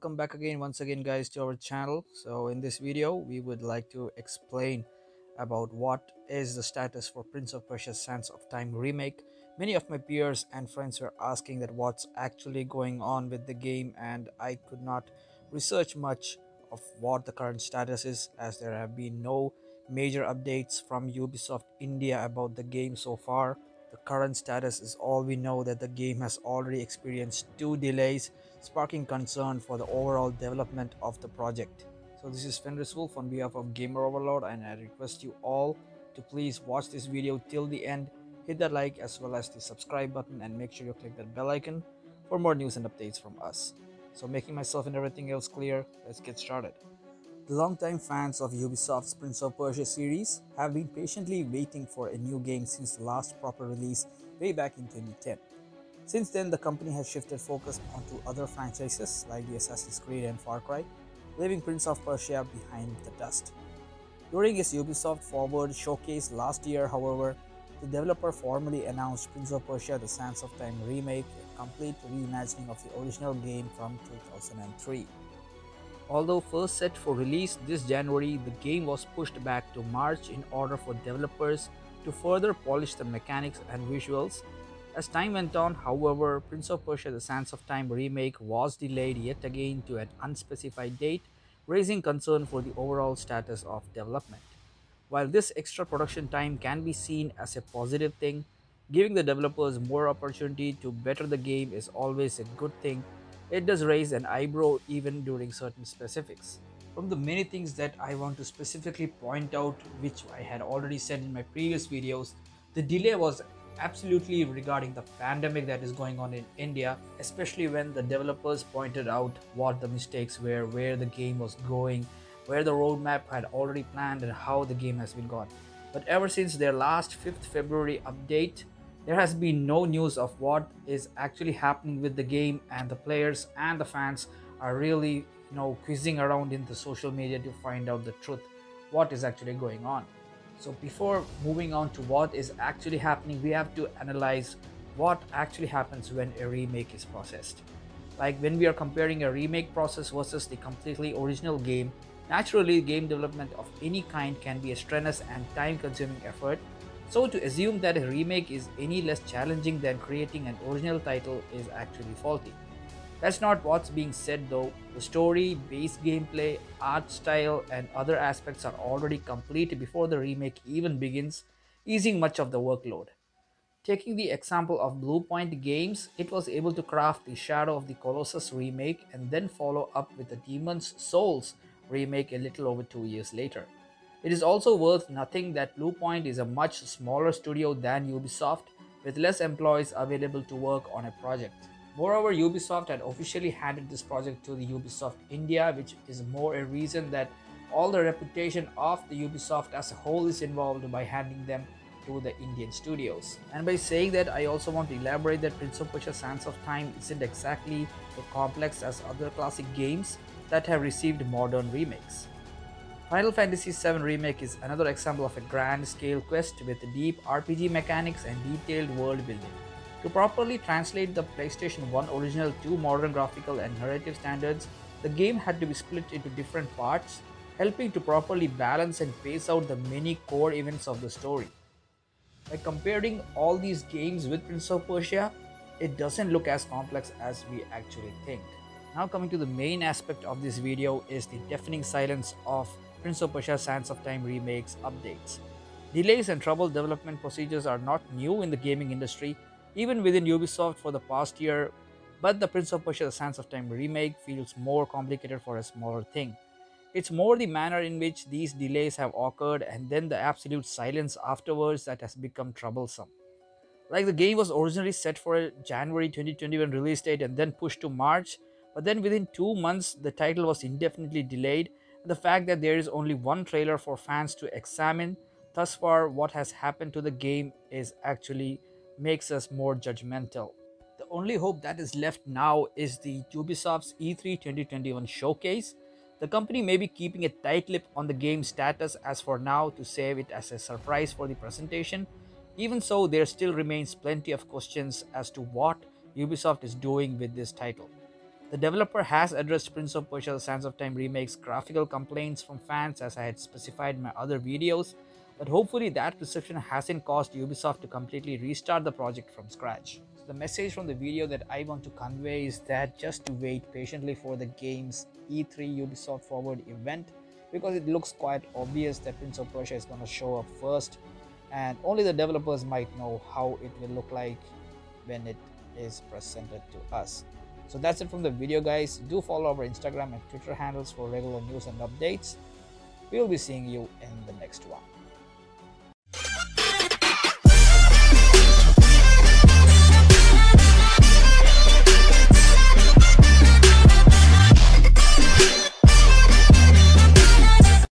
welcome back once again guys to our channel. So in this video we would like to explain about what is the status for Prince of Persia Sands of Time remake. Many of my peers and friends were asking that what's actually going on with the game, and I could not research much of what the current status is, as there have been no major updates from Ubisoft India about the game so far. The current status is all we know, that the game has already experienced two delays, sparking concern for the overall development of the project. So this is Fenris Wolf on behalf of Gamer Overlord, and I request you all to please watch this video till the end, hit that like as well as the subscribe button, and make sure you click that bell icon for more news and updates from us. So making myself and everything else clear, let's get started. The longtime fans of Ubisoft's Prince of Persia series have been patiently waiting for a new game since the last proper release way back in 2010. Since then, the company has shifted focus onto other franchises like the Assassin's Creed and Far Cry, leaving Prince of Persia behind the dust. During its Ubisoft Forward showcase last year, however, the developer formally announced Prince of Persia: The Sands of Time Remake, a complete reimagining of the original game from 2003. Although first set for release this January, the game was pushed back to March in order for developers to further polish the mechanics and visuals. As time went on, however, Prince of Persia: The Sands of Time remake was delayed yet again to an unspecified date, raising concern for the overall status of development. While this extra production time can be seen as a positive thing, giving the developers more opportunity to better the game is always a good thing. It does raise an eyebrow even during certain specifics. From the many things that I want to specifically point out, which I had already said in my previous videos, the delay was absolutely regarding the pandemic that is going on in India, especially when the developers pointed out what the mistakes were, where the game was going, where the roadmap had already planned, and how the game has been gone. But ever since their last 5th February update, there has been no news of what is actually happening with the game, and the players and the fans are really quizzing around in the social media to find out the truth, what is actually going on. So before moving on to what is actually happening, we have to analyze what actually happens when a remake is processed. Like when we are comparing a remake process versus the completely original game, naturally game development of any kind can be a strenuous and time-consuming effort. So to assume that a remake is any less challenging than creating an original title is actually faulty. That's not what's being said though. The story, base gameplay, art style, and other aspects are already complete before the remake even begins, easing much of the workload. Taking the example of Bluepoint Games, it was able to craft the Shadow of the Colossus remake and then follow up with the Demon's Souls remake a little over 2 years later. It is also worth noting that Bluepoint is a much smaller studio than Ubisoft, with less employees available to work on a project. Moreover, Ubisoft had officially handed this project to the Ubisoft India, which is more a reason that all the reputation of the Ubisoft as a whole is involved by handing them to the Indian studios. And by saying that, I also want to elaborate that Prince of Persia: Sands of Time isn't exactly as complex as other classic games that have received modern remakes. Final Fantasy VII Remake is another example of a grand-scale quest with deep RPG mechanics and detailed world building. To properly translate the PlayStation 1 original to modern graphical and narrative standards, the game had to be split into different parts, helping to properly balance and pace out the many core events of the story. By comparing all these games with Prince of Persia, it doesn't look as complex as we actually think. Now coming to the main aspect of this video is the deafening silence of Prince of Persia: Sands of Time Remake's updates. Delays and troubled development procedures are not new in the gaming industry, even within Ubisoft for the past year, but the Prince of Persia: The Sands of Time remake feels more complicated for a smaller thing. It's more the manner in which these delays have occurred and then the absolute silence afterwards that has become troublesome. Like the game was originally set for a January 2021 release date and then pushed to March, but then within 2 months the title was indefinitely delayed, and the fact that there is only one trailer for fans to examine thus far what has happened to the game is actually makes us more judgmental. The only hope that is left now is the Ubisoft's E3 2021 showcase. The company may be keeping a tight lip on the game's status as for now to save it as a surprise for the presentation. Even so, there still remains plenty of questions as to what Ubisoft is doing with this title. The developer has addressed Prince of Persia: The Sands of Time Remake's graphical complaints from fans, as I had specified in my other videos, but hopefully that reception hasn't caused Ubisoft to completely restart the project from scratch. So the message from the video that I want to convey is that just to wait patiently for the game's E3 Ubisoft Forward event, because it looks quite obvious that Prince of Persia is going to show up first, and only the developers might know how it will look like when it is presented to us. So that's it from the video, guys. Do follow our Instagram and Twitter handles for regular news and updates. We will be seeing you in the next one.